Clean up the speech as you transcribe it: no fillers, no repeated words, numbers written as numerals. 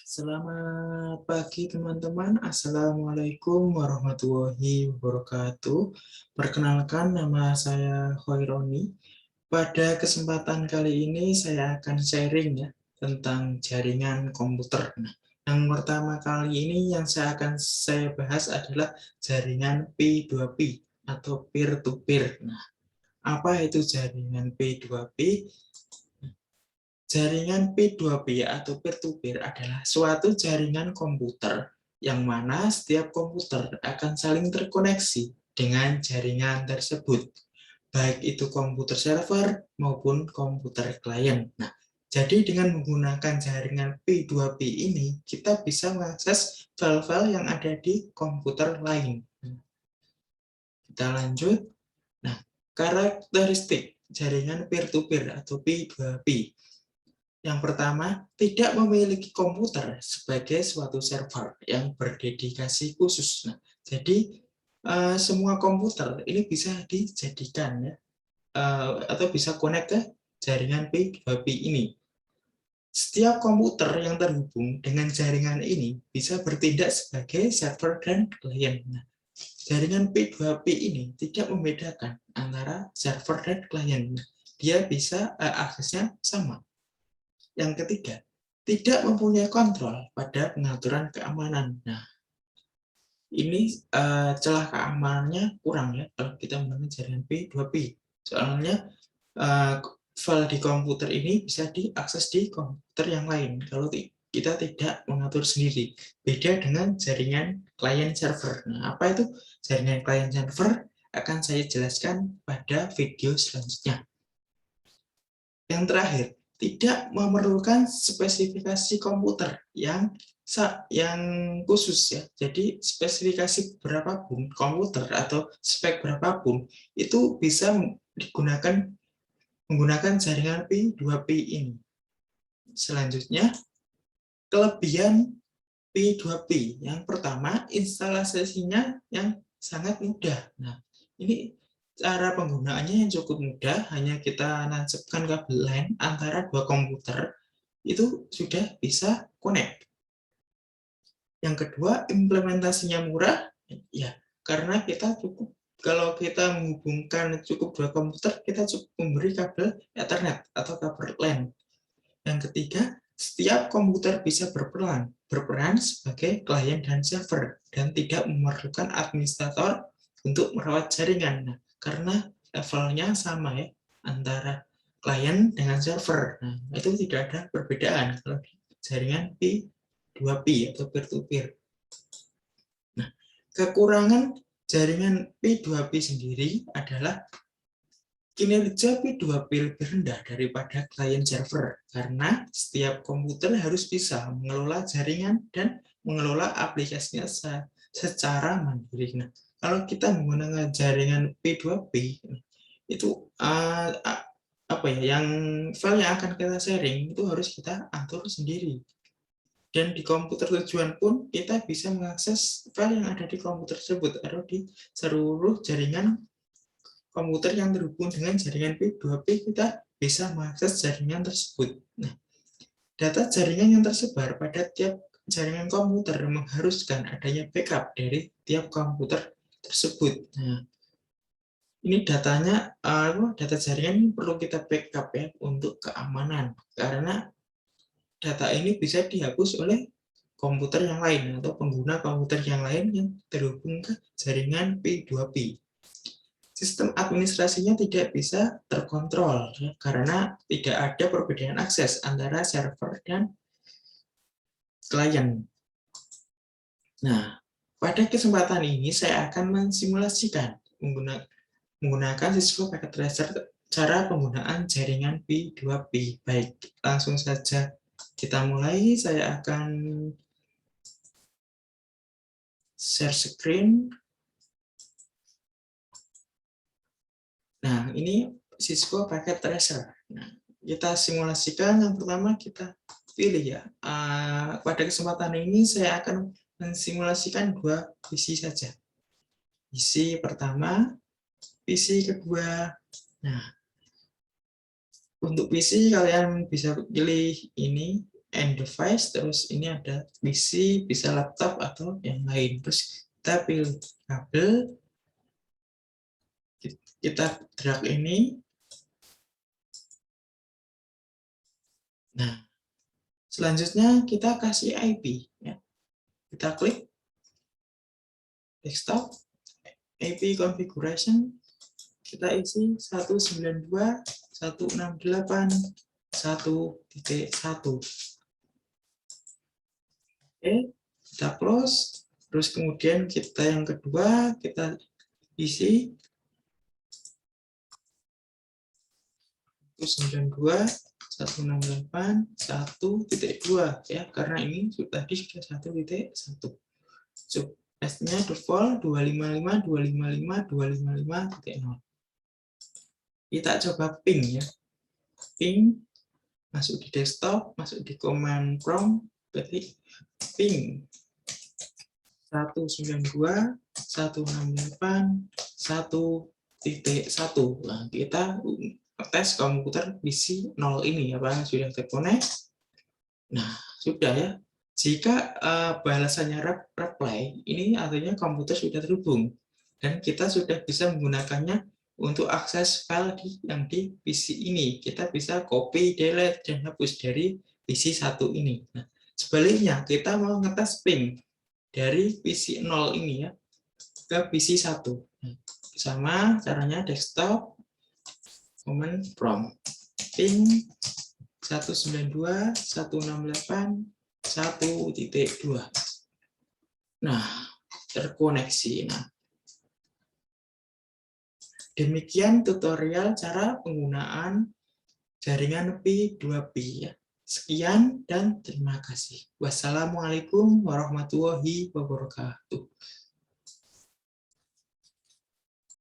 Selamat pagi teman-teman. Assalamualaikum warahmatullahi wabarakatuh. Perkenalkan, nama saya Hoironi. Pada kesempatan kali ini saya akan sharing ya tentang jaringan komputer. Nah, yang pertama kali ini yang saya bahas adalah jaringan P2P atau peer to peer. Nah, apa itu jaringan P2P? Jaringan P2P atau peer-to-peer adalah suatu jaringan komputer yang mana setiap komputer akan saling terkoneksi dengan jaringan tersebut, baik itu komputer server maupun komputer klien. Nah, jadi dengan menggunakan jaringan P2P ini, kita bisa mengakses file-file yang ada di komputer lain. Kita lanjut. Nah, karakteristik jaringan peer-to-peer atau P2P. Yang pertama, tidak memiliki komputer sebagai suatu server yang berdedikasi khusus. Nah, jadi semua komputer ini bisa dijadikan ya, atau bisa connect ke jaringan P2P ini. Setiap komputer yang terhubung dengan jaringan ini bisa bertindak sebagai server dan klien. Nah, jaringan P2P ini tidak membedakan antara server dan klien. Nah, dia bisa aksesnya sama. Yang ketiga, tidak mempunyai kontrol pada pengaturan keamanan. Nah, ini celah keamanannya kurang ya kalau kita menggunakan jaringan P2P. Soalnya file di komputer ini bisa diakses di komputer yang lain kalau kita tidak mengatur sendiri. Beda dengan jaringan client server. Nah, apa itu jaringan client server? Akan saya jelaskan pada video selanjutnya. Yang terakhir, tidak memerlukan spesifikasi komputer yang khusus ya. Jadi spesifikasi berapapun komputer atau spek berapapun itu bisa menggunakan jaringan P2P ini. Selanjutnya, kelebihan P2P. Yang pertama, instalasinya yang sangat mudah. Nah, ini cara penggunaannya yang cukup mudah, hanya kita nancapkan kabel LAN antara dua komputer, itu sudah bisa connect. Yang kedua, implementasinya murah, ya karena kita cukup, kalau kita menghubungkan cukup dua komputer, kita cukup memberi kabel Ethernet atau kabel LAN. Yang ketiga, setiap komputer bisa berperan sebagai klien dan server, dan tidak memerlukan administrator untuk merawat jaringan. Nah, karena levelnya sama ya, antara klien dengan server. Nah, itu tidak ada perbedaan kalau di jaringan P2P atau peer-to-peer. Nah, kekurangan jaringan P2P sendiri adalah kinerja P2P lebih rendah daripada klien server, karena setiap komputer harus bisa mengelola jaringan dan mengelola aplikasinya secara mandiri. Nah, kalau kita menggunakan jaringan P2P, itu apa ya, yang file yang akan kita sharing itu harus kita atur sendiri. Dan di komputer tujuan pun kita bisa mengakses file yang ada di komputer tersebut atau di seluruh jaringan komputer yang terhubung dengan jaringan P2P, kita bisa mengakses jaringan tersebut. Nah, data jaringan yang tersebar pada tiap jaringan komputer mengharuskan adanya backup dari tiap komputer tersebut. Nah, ini datanya, data jaringan ini perlu kita backup ya untuk keamanan, karena data ini bisa dihapus oleh komputer yang lain atau pengguna komputer yang lain yang terhubung ke jaringan P2P. Sistem administrasinya tidak bisa terkontrol ya, karena tidak ada perbedaan akses antara server dan klien. Nah, pada kesempatan ini saya akan mensimulasikan menggunakan Cisco Packet Tracer cara penggunaan jaringan P2P. Baik, langsung saja kita mulai. Saya akan share screen. Nah, ini Cisco Packet Tracer. Nah, kita simulasikan. Yang pertama kita pilih ya. Pada kesempatan ini saya akan mensimulasikan dua PC saja. PC pertama, PC kedua. Nah, untuk PC kalian bisa pilih ini end device, terus ini ada PC, bisa laptop atau yang lain. Terus kita pilih kabel, kita drag ini. Nah, selanjutnya kita kasih IP. Ya. Kita klik desktop, IP configuration, kita isi 192.168.1.1. Oke, kita close. Terus kemudian kita yang kedua, kita isi 192.168.1.2 ya, karena ini tadi sudah 1.1. Paste-nya default 255.255.255.0. Kita coba ping ya. Ping, masuk di desktop, masuk di command prompt, ketik ping 192.168.1.1. Nah, kita tes komputer PC 0 ini ya Pak, sudah terkonek. Nah, sudah ya. Jika balasannya reply, ini artinya komputer sudah terhubung dan kita sudah bisa menggunakannya untuk akses file yang di PC ini. Kita bisa copy, delete, dan hapus dari PC 1 ini. Nah, sebaliknya, kita mau ngetes ping dari PC 0 ini ya ke PC 1. Nah, sama caranya desktop, command prompt, ping 192.168.1.2. Nah, terkoneksi. Nah, demikian tutorial cara penggunaan jaringan P2P ya. Sekian dan terima kasih. Wassalamualaikum warahmatullahi wabarakatuh.